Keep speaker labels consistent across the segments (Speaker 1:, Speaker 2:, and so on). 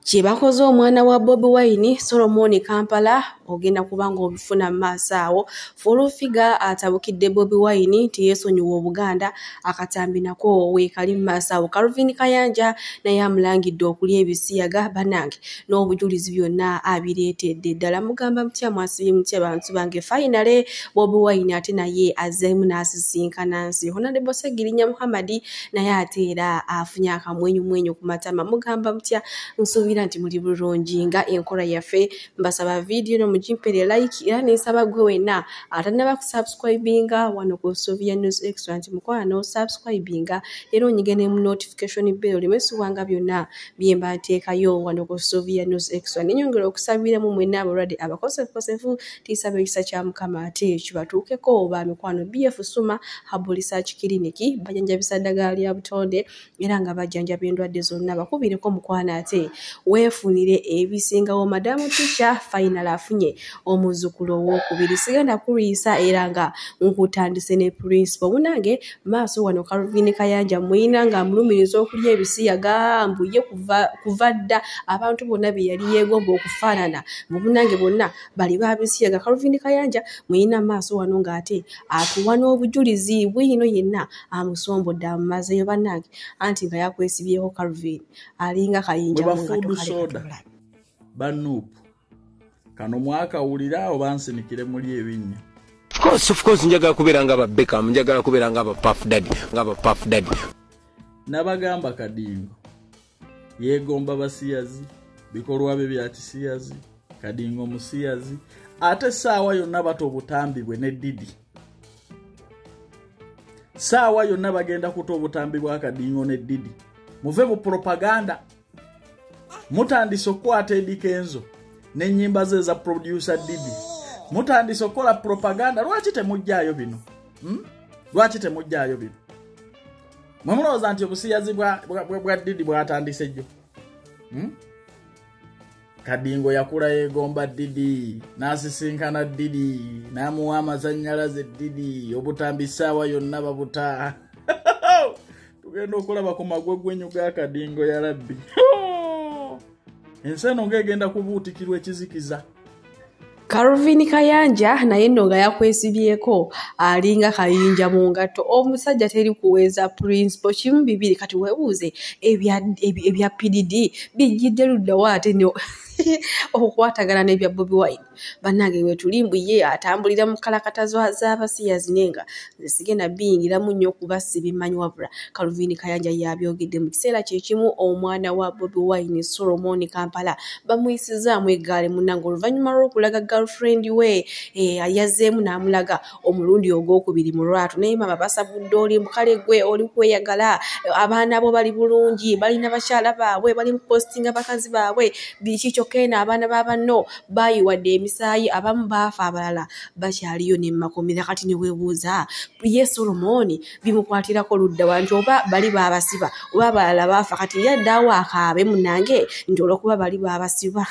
Speaker 1: Kibakoze omwana wa Bobi Wine Solomon Kampala ogenda kubanga obifuna maaso awo Fulufiga atabukidde Bobi Wine nti yeesonyiwa Obuganda akatambi nako weekali maaso awo Calvin Kayanja naye amulangidde okulya ebisiyaga banange n'obujulizi byonna abireetedde ddala mugamba mutya mwasibye mutya bantu bange finally Bobi Wine ate naye azzeemu n'asisinkana nsi Honorable Ssegirinya Muhammad naye ate era afunye akamwenyumwenyu ku matama mugamba mutya nsubira nti muli bulungi nga enkola yaffe mbasaba video no mujimpere like era nisaba gwe wena atanaba kusubscribinga wano ku Sovia News Extra nti mukola no subscribinga era onyigene mu notification bell limesu wanga byonna byemba nteekayo wano ku Sovia News Extra ninyongera okusabira mu mwena abalwadde abakosefu tisabe ekisa kya mukama ate kibatuukeko oba mikwano BF Suma Herbal Research Clinic bajanjabisa ddagala lya butonde era nga bajanjaba endwadde zonna bakubireko mukwana ate weefunire ebisingawo Madamu Teacher final afunye omuzukulu ow'okubiri sigenda kuluyisa era nga nkutandise ne principal munange maaso wano Calvin Kayanja mwina nga amulumiriza okulya ebisiyaga mbuye kuva dda abantu bonna be yali yeegomba okufaanana mu munange bonna bali babisiyaga Calvin Kayanja mwina maaso wano ng'ate atuwa n'obujulizi bwino yenna amusombodde amumazeyo bannange anti nga yakwesibyeko Calvin alinga kayinja
Speaker 2: soda banupu kano mwaka ulira obansinikire muli ebinnya
Speaker 3: of course njagala kubeera nga ba Beckham njagala kubeera nga ba Puff Daddy
Speaker 2: nabagamba Kadingo yegomba basiyazi bikolwa bye bya kisiyazi Kadingo musiyazi ate saawa yonna bato obutambibwe ne Didi saawa yonna bagenda kuto obutambibwa Kadingo ne Didi muve mu propaganda mutandise okukwata Edikenzo n'ennyimba ze za producer Didi mutandise okukola propaganda lwaki temujjaayo bino lwaki temujjaayo bino mwemulowooza nti obusiyazi bwa Didi bwatandise jjo Kadingo yakula yeegomba Didi n'asisinkana Didi n'amuwa amazannyalaze Didi obutambi ssaawa yonna babuta tugenda okulaba ku magwe gwenyu ga Kadingo ya Rabbi enseno ngegenda kubuutikirwa ekizikiza
Speaker 1: Calvin Kayanja naye nno nga yakwesibyeko alinga kayinja mu ngatto omusajja teri kuweza principal kimu bibiri kati weebuuze ebya PDD bijjidde ludda waate no okukwatagana n'ebya Bobi Wine bannange wetulimbuye atambulira mu kalakata z'abasiyazi nenga sigenda biyingiramu nnyo kuba sibimanyi wabula Calvin Kayanja yabyogedde mu kiseera kyekimu omwana wa Bobi Wine Solomon Kampala bamuyisizaamu eggaali munnange oluvannyuma lw'okulaga girlfriend we yazzeemu n'amulaga omulundi ogwokubiri mu lwatu naye mama basabudde oli mukale gwe oli kweyagala abaana bo bali bulungi balina bakyala baabwe bali mu postinga bakazi baabwe biki kyokena abaana b'abanno bayiwadde emisaayi abamu baafa abalala bakyaliyo ne makomera kati ne weebuuza ye Solomon bimukwatirako ludda wanti oba bali baabasiba oba abalala baafa kati yaddaawo akaabe munnange nti olw'okuba bali baabasiba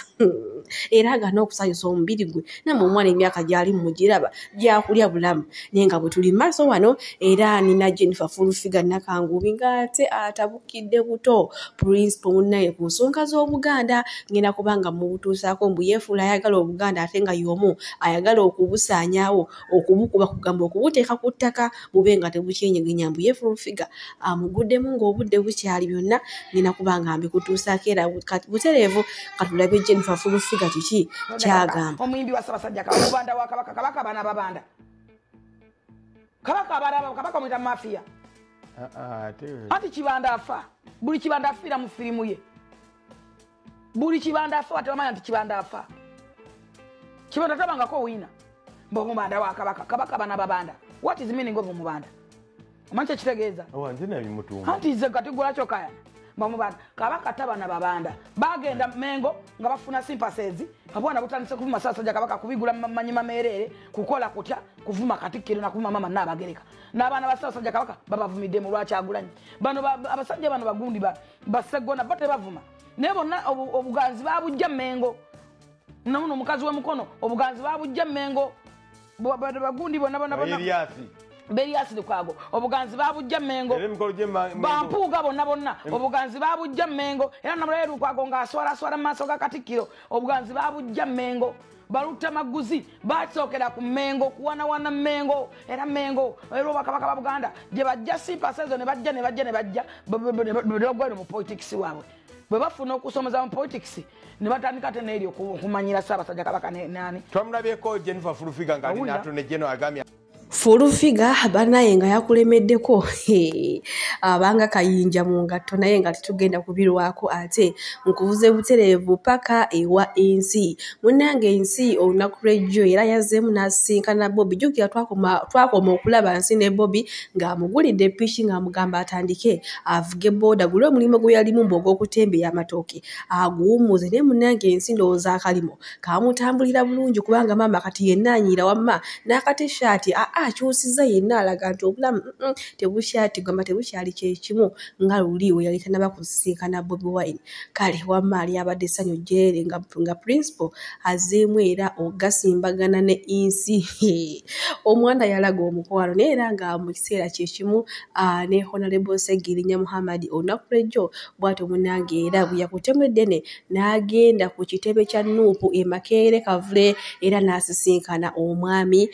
Speaker 1: era nga n'okusanyusa omubiri gwe namwe omwana emyaka gyali mugiraba gyakulya bulamu naye nga bwe tuli maaso wano era nina Jennifer Fulufiga Nakangubi ng'ate atabukidde buto principal munnaye ku nsonga z'Obuganda ngenda kubanga mu butuusaako mbu yeefuula ayagala Obuganda ate nga y'omu ayagala okubusaanyaawo okubukuba kugamba okubuteeka ku ttaka bube nga tebukyenyegenya mbu Fulufiga amuguddemu ng'obudde bukyali byonna ngenda kubanga mbikutuusaako era butereevu katulabe Jennifer Fulufiga kiki kyagamba
Speaker 4: omuyimbi wa Ssaabasajja Kabaka wa Kabaka bana babanda Kabaka mwita mafia ati Kibanda afa buli Kibanda afira mu firimu ye buli Kibanda afa atamanya nti Kibanda afa Kibanda tabangako wina mbomubanda wa Kabaka bana babanda what is the meaning of mubanda omanche kitegeeza
Speaker 3: ntina bimutuma
Speaker 4: anti ze katigula kyokaya mbomubanda Kabaka tabana babanda bagenda Mengo nga bafuna sympathies abwana butandise kuvuma Ssaabasajja Kabaka kubigula manyima merere kukola kutya kuvuma Katikkiro na kuvuma mama Nnabagereka n'abaana ba Ssaabasajja Kabaka babavumidde mu lwakyagulanyi bano abasajja bano bagundi basegona bate bavuma naye bonna obuganzi babujja Mengo nono mukazi w'emukono obuganzi babujja Mengo bagundi bonna Berias Lukago, Obuganzi Babu Jamengo, Bampuga Bonabona, Obuganzi Babu Jamengo, and Namre Lukagonga, Swara Masoga Katikio, Obuganzi Babu Jamengo, Baruta Maguzi, Batsoka Mengo, Wana Mengo, and a Mengo, Robaka Buganda, Jeva Jassi passes on about Jeneva, but politics. Baba funo kusoma za politics ne batandika tenerio kumanyira Sabasa Jakabaka nani
Speaker 5: twamulabeko Jennifer Fulufiga ngani natone jeno agamya
Speaker 1: Fulufiga banaye nga yakulemeddeko abanga kayinja mu ngatto naye nga tetugenda kubirwako ate nkuvuze butereevu paka ewa ensi munnange ensi olunaku lw'ejjo era yazzeemu n'asisinkana Bobby jjukira twakoma okulaba nsi ne Bobby ng'amugulidde pishi ng'amugamba atandike avuge booda gulwe omulimu gwe yalimu ogw'okutembeya amatooke aguwummuze naye munnange ensi ndowooza akalimo kaamutambulira bulungi kubanga maama kati yenna anyiira wamma n'akatishaati akyusiza yenna alaga nti obulamu tebukyatigama tebukyali kyekimu nga luli we yali tanaba kusisinkana Bobby Wine kale wamma ali abadde ssanyu Jerere nga principal azzeemu era ogasimbagana ne insi omwana yalaga omukwano naye era nga mu kiseera kyekimu ne Honorable Segirinya Muhammad olunaku lw'ejjo bw'atyo munnange era bwe yakutemu eddene n'agenda ku kitebe kya Nuupu e Makerere Kavule era n'asisinkana omwami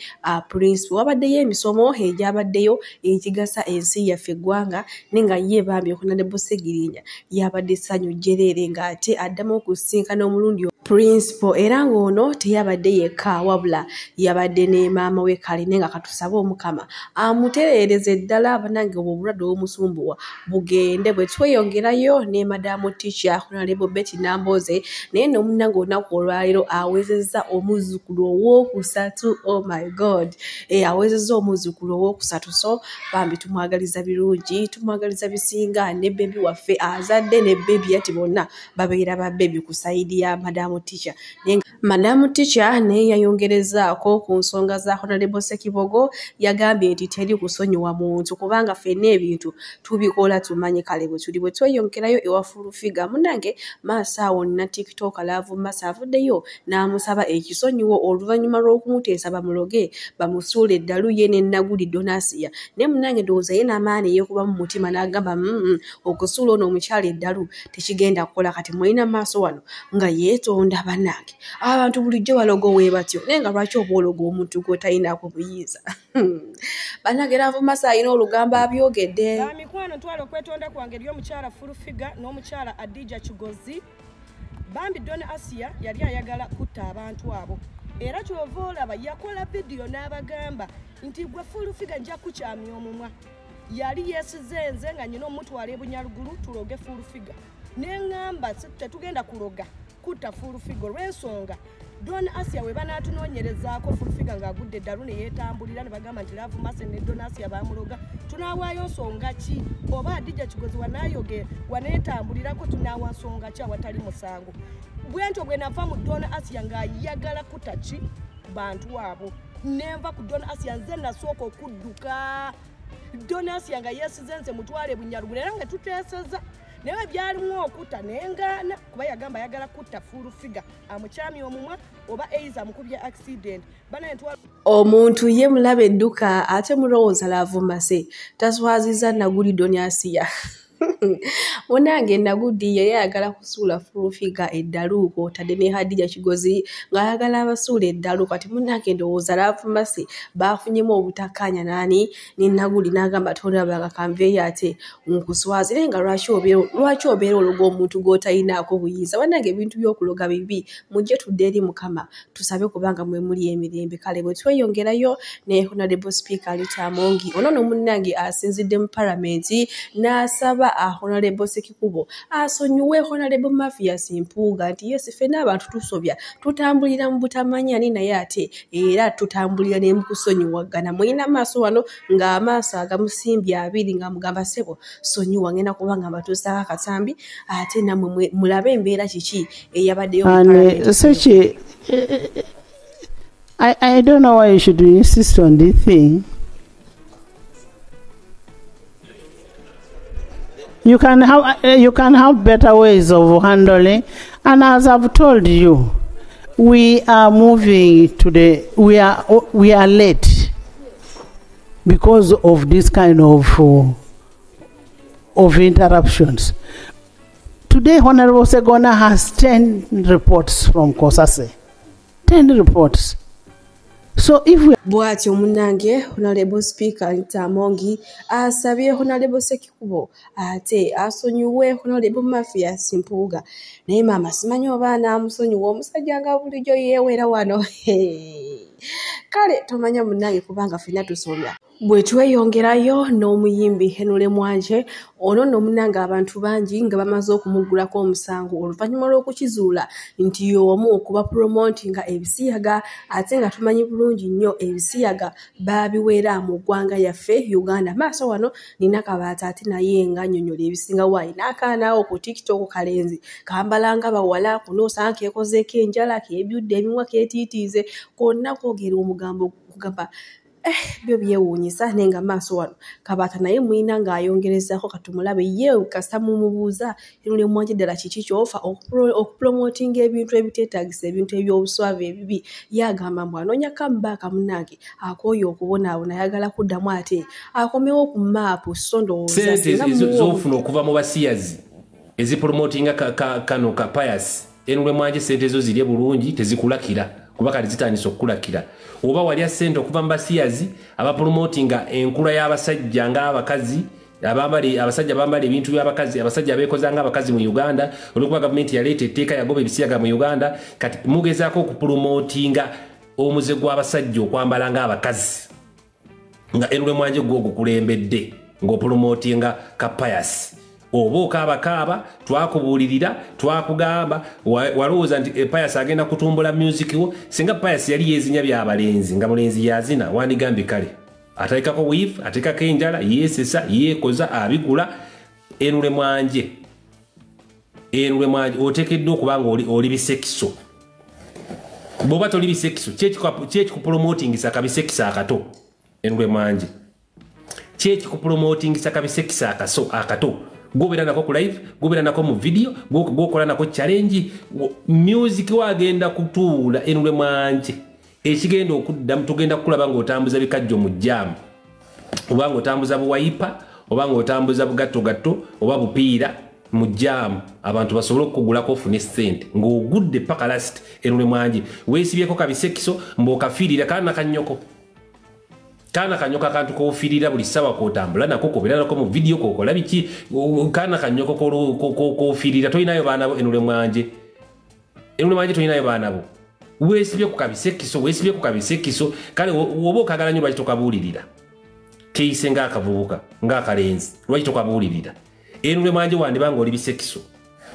Speaker 1: principal wabaddeyo emisomo egyabaddeyo ekigasa ensi yaffe eggwanga nenga ye bambi Honorable Segirinya yabadde ssanyu Jerere ng'ate addamu okusisinkana omulundi principal era ng'ono teyabadde yekka wabula yabadde ne maama we kale nenga katusabe omukama amutereereze ddala abanange obulwadde obw'omusumbuwa bugende bwe tweyongerayo ne madamu teacher Honorable Betty Namboze naye n'omunnange olunaku olwaleero awezezza omuzzukulu ow'okusatu oh my god awezezza omuzzukulu ow'okusatu so bambi tumwagaliza birungi tumwagaliza bisinga ne bebi waffe azadde ne bebi ati bonna babeera ba bebi ku sayidi ya madamu teacher madamu teacher naye yayongerezaako ku nsonga za Honorable Sekibogo yagambye nti teri kusonyiwa muntu kubanga ffenna ebintu tubikola tumanyi kale bwe tuli bwe tweyongerayo ewa Fulufiga munnange maasawo nina TikTok Love Masa avuddeyo n'amusaba ekisonyiwo oluvannyuma lw'okumuteesa bamuloge bamusuule eddalu ye ne Naguli Donasia naye munnange ndowooza ye n'amaani yeekuba mu mutima n'agamba okusuula ono omukyala eddalu tekigenda kukola kati mulina maaso wano nga yeetonda bannange abantu bulijjo balogo we batyo naye nga lwaki oba ologo omuntu gw'otalinaako buyinza bannange Love Masa alina olugambo abyogedde
Speaker 6: mikwano ntwala okwetonda kwange eri omukyala Fulufiga n'omukyala Adija Kigozi bambi Donasia yali ayagala kutta abantu abo era kyova olaba yakola vidiyo n'abagamba nti gwe Fulufiga nja kukyamya omumwa yali yeesizenze nga nyina omutwala ebunyalugulu tuloge Fulufiga neŋŋamba tetugenda kuloga kutta Fulufiga olw'ensonga Donasia we banaatunoonyerezaako Fulufiga ng'agudde eddalu ne yeetambulira ne bagamba nti Love Masa ne Donasia bamuloga tunaawaayo nsonga ki oba Adija Kigozi waneetambulirako tunaawa nsonga ki awatali musango bwentyo bwe nava mu Donasia ng'ayagala kutta ki bantu abo nenva ku Donasia nze nasooka okudduka Donasia nga yeesizenze mutwale bunyalugulu era nga tuteeseza naye byalimu okutta nengaana kuba yagamba ayagala kutta Fulufiga amukyamya omumwa oba eiza amukubye accident
Speaker 1: omuntu ye mulaba edduka ate mulowooza Love Masa taswaziza Naguli Donasia Munange Nagudi yali ayagala kusuula Fulufiga eddalu kw'otadde ne Adija Kigozi ng'ayagala abasuula eddalu kati munnange ndowooza Love Masa baafunyemu obutakkaanya nani ne Naguli n'agamba tolabanga kanveeyo ate nkuswazi naye nga lwaki obeera ologa omuntu gw'otalinaako buyinza bannange ebintu by'okuloga bibi mujje tudde eri Mukama tusabe kubanga mwe muli emirembe kale bwe tweyongerayo ne Honorable Speaker Rita Amongi ono munnange asinzidde mu palamenti n'asaba Honorable Sekikubo asonyiwe Honorable Mathias Mpuuga nti yes ffenna abantu tusobya tutambulira mu butamanya ni naye ate era tutambulira ne mu kusonyiwagana mulina maaso wano ng'amaaso agamusimbye abiri nga mugamba sebo sonyiwa ngenda kubanga batuusaako akatambi ate nammwe mulabe embeera kiki eyabaddeyo
Speaker 7: I don't know why you should insist on this thing. You can have better ways of handling, and as I've told you, we are moving to we are late. because of this kind of interruptions. Today, Honorable Segona has 10 reports from Kosase. 10 reports. So if we
Speaker 1: bwatyo munange Honorable Speaker Ntamongi asabye Honorable Sekikubo ate asonyiwe Honorable Mathias Mpuuga naye maama simanyi oba naamusonyiwa omusajja nga bulijjo yeewera wano kale tomanya munange kubanga ffenna tusobya bwe tweyongerayo n'omuyimbi Henule Mwanje ono nno munange abantu bangi nga bamaze okumuggulako omusango oluvannyuma lw'okukizuula nti y'omu okuba promotinga ebisiyaga ate nga tumanyi bulungi nnyo ebisiyaga baabiweera mu ggwanga yaffe Uganda. Maaso wano nina Kabaata ate naye nga nnyonnyola ebisinga waayi n'akaanaawo ku TikTok kalenzi kambalanga bawala kuno osanga keekozeeko enjala keebyudde emimwa keetiitiize konna kwogera omugambo kugamba byo byewuunyisa naye nga maaso wano Kabaata naye mwina ng'ayongerezaako katumulabe ye kasita mumubuuza Henule Mwanje ddala kiki ky'ofa okupromotinga ebintu ebiteetaagisa ebintu eby'obuswavu ebibi yagamba mbu anoonya kambaaka munnange akooye okubonaabona ayagala kuddamu ate akomewo ku maapu so ndowooza
Speaker 3: sente z'ofuna okuva mu basiyazi ezipromotinga kano kapayasi Henule Mwanje sente zo zirye bulungi tezikulakira kuba kati zitandise okukulakira oba walya sente okuva mu basiyazi abapromotinga enkula y'abasajja ng'abakazi abasajja bambala ebintu by'abakazi abasajja abeekoza ng'abakazi mu Uganda olw'okuba gavumenti yaleeta etteeka yagoba ebisiyaga mu Uganda kati mugezaako okupromotinga omuze gw'abasajja okwambala ng'abakazi nga Henule Mwanje gw'ogukulembedde ng'opromotinga kapayasi oba okaabakaaba twakubuulirira twakugamba walowooza nti Pius agenda kutumbula music wo singa Pius yali yeezinya by'abalenzi nga mulenzi yazina wandigambye kale atalekako weave ateekako enjala yeesesa yeekoza abigula Henule Mwanje oteekeddwa okuba nga oli bisekiso bw'oba toli bisekiso kyekikupromotingisa kabisekisa akato Henule Mwanje kyekikupromotingisa kabisekisa akato gobeera nako ku live gobeera nako mu video gokola nako challenge music wagenda kutuula Henule Mwanje ekigenda okuddamu tugenda kukulaba ng'otambuza bikajjo mu jjaamu oba ng'otambuza buwayipa oba ng'otambuza bugattogatto oba bupiira mu jjaamu abantu basobole okugulako ofune ssente ng'ogudde paka last Henule Mwanje weesibyeko kabisekiso mb'okafiirira kaana kannyoko kana kanyoka kantu kofiirira buli ssaawa kotambula nako kobeera nako mu video kokola biki kana kanyoko kofiirira toyinayo baana bo Henule Mwanje toyinayo baana bo weesibye ku kabisekiso kale woba okagala nnyo lwaki tokabuulirira keeyise ng'akavubuka ng'akalenzi lwaki tokabuulirira Henule Mwanje wandibanga oli bisekiso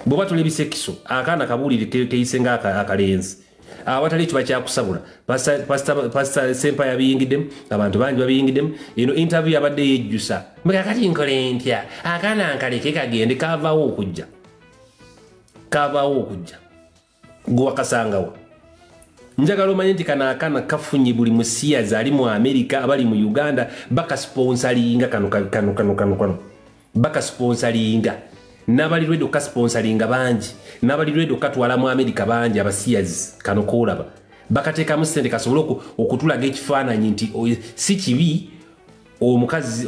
Speaker 3: bw'oba toli bisekiso akaana kabuulire keeyise ng'akalenzi awatali kiba kyakusabula Pastor Sempa yabiyingiddemu abantu bangi babiyingiddemu eno interview yabadde yejjusa mbakati nkole ntya akaana nkaleke kagende kavaawo okujja gwewakasangawo njagala omanye nti kano akaana kafunye buli musiyazi ali mu America abali mu Uganda bakasponsalinga kano bakasponsalinga n'abali ready okasponsalinga bangi n'abali ready okatwala mu America bangi abasiyazi kano koolaba bakateekamu ssente kasobole okutulaga ekifaananyi nti si kibi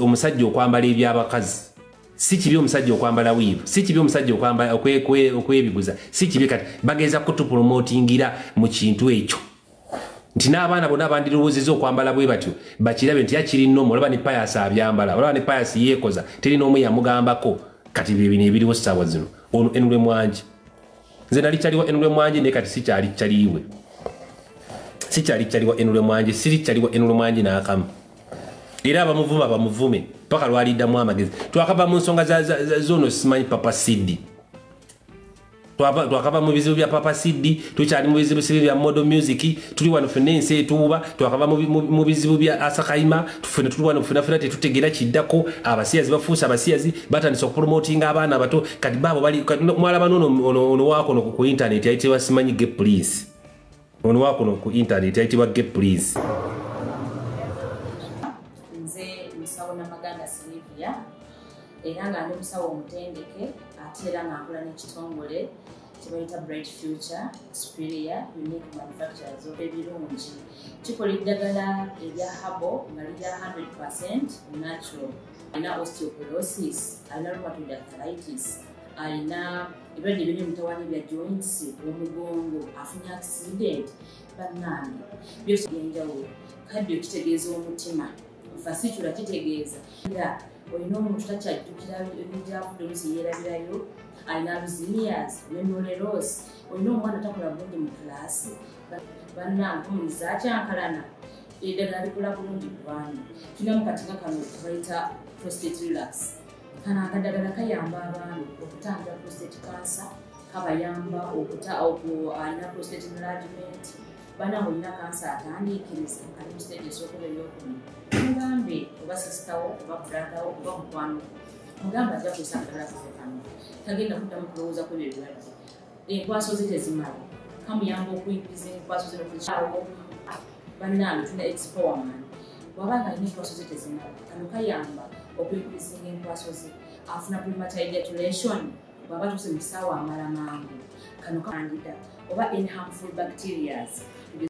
Speaker 3: omusajja okwambala ebyabakazi si kibi omusajja okwambala wiivu si kibi omusajja okwebiguza si kibi kati bageza kutupromotingira mu kintu ekyo nti n'abaana bonna abandirowoozeza okwambala bwe batyo bakirabe nti yakiri nnomu olaba ne Pius abyambala olaba ne Pius yeekoza teri n'omu yamugambako kati bino ebiriwo ssaawa zino ono Henule Mwanje nze nali kyaliwo Henule Mwanje naye kati sikyali kyaliwe Henule Mwanje sirikyaliwo Henule Mwanje n'akamu era bamuvume paka lwaliddamu amagezi twakava mu nsonga zono simanyi Papa Sidi twakava mu bizibu bya Papa Sidi tukyali mu bizibu bya model music tuli wano ffenna ensi etuuba twakava mu bizibu bya Asakaima tuli wano ffenna tetutegeera kiddako abasiyazi bafuusa abasiyazi batandise okupromotinga abaana abato kati baabo bali mwalaba ono waakono ku internet ayitibwa simanyi Get Please ono waakono ku internet ayitibwa Get Please
Speaker 8: musawo Namaganda Silivia era nga ndi musawo omutendeke ate era nga nkola n'ekitongole kibayita Bright Future Superior Unique Manufacturers ebirungi kikola eddagala erya habo nga lirya 100% natural. Alina osteoporosis, alina rheumatoid arthritis, alina ebirwadde biri mutawaana bya joints, omugongo, afunye accident, bannange byose byenjawulo. Kaddio kitegeeza omutima, fasitula kitegeeza era olina omuntu takyajjukira ebyavudde olusi yeerabirayo, alina Alzheimer's, memory loss, olina omwana takola bulungi mu kilaasi, bannange omuliza akyankalana eddagala likola bulungi ku baana. Tulinamu katinga kano bayita prostate relax. Kano akadagala kayamba abantu okutangira prostate cancer, kabayamba alina prostate enlargement, bannange olina kansa atandiikiriza ali mu stage esookola ey'okubiri. Mugambe oba sisitawo oba bradawo oba mukwano mugambe ajja kusa akadagala kafe kano tagenda kuddamu kulowooza ku ebyo ebirwadde. Enkwaso ze tezimala, kamuyamba okuyingiza enkwaso ze n'okukyawo. Bannange tulina Expowerman, bw'abanga alina enkwaso ze tezimala, kano kayamba okuyingiza enkwaso ze. Afuna premature ejaculation, bw'aba tuuse mu kisaawe amala mangu, kano kandida oba any harmful bacterias